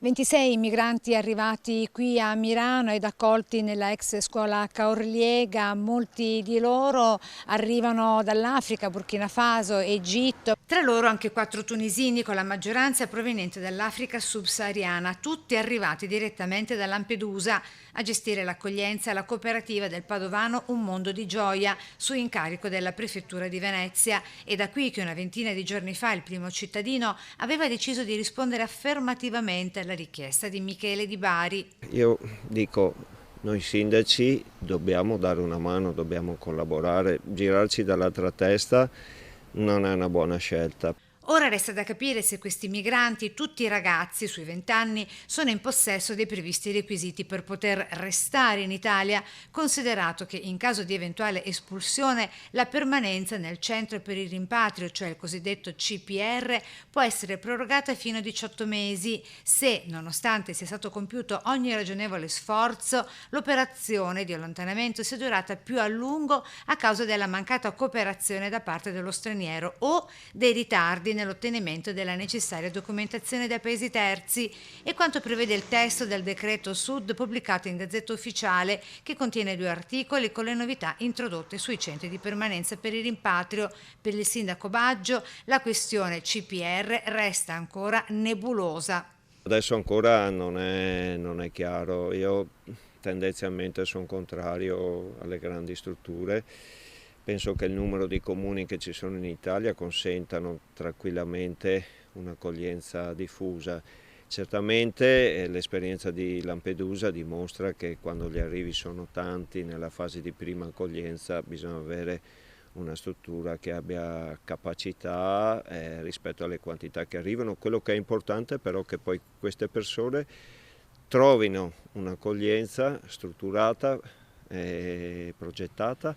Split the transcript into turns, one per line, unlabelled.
26 i migranti arrivati qui a Milano ed accolti nella ex scuola Caorliega, molti di loro arrivano dall'Africa, Burkina Faso, Egitto. Tra loro anche 4 tunisini, con la maggioranza proveniente dall'Africa subsahariana, tutti arrivati direttamente da Lampedusa. A gestire l'accoglienza la cooperativa del Padovano Un Mondo di Gioia, su incarico della prefettura di Venezia. E da qui che una ventina di giorni fa il primo cittadino aveva deciso di rispondere affermativamente alla richiesta di Michele Di Bari.
Io dico, noi sindaci dobbiamo dare una mano, dobbiamo collaborare, girarci dall'altra testa non è una buona scelta.
Ora resta da capire se questi migranti, tutti ragazzi sui 20 anni, sono in possesso dei previsti requisiti per poter restare in Italia, considerato che in caso di eventuale espulsione la permanenza nel centro per il rimpatrio, cioè il cosiddetto CPR, può essere prorogata fino a 18 mesi se, nonostante sia stato compiuto ogni ragionevole sforzo, l'operazione di allontanamento sia durata più a lungo a causa della mancata cooperazione da parte dello straniero o dei ritardi nell'ottenimento della necessaria documentazione dai paesi terzi, e quanto prevede il testo del decreto Sud pubblicato in Gazzetta Ufficiale, che contiene 2 articoli con le novità introdotte sui centri di permanenza per il rimpatrio. Per il sindaco Baggio la questione CPR resta ancora nebulosa.
Adesso ancora non è chiaro, io tendenzialmente sono contrario alle grandi strutture. Penso che il numero di comuni che ci sono in Italia consentano tranquillamente un'accoglienza diffusa. Certamente l'esperienza di Lampedusa dimostra che quando gli arrivi sono tanti, nella fase di prima accoglienza bisogna avere una struttura che abbia capacità rispetto alle quantità che arrivano. Quello che è importante però è che poi queste persone trovino un'accoglienza strutturata e progettata.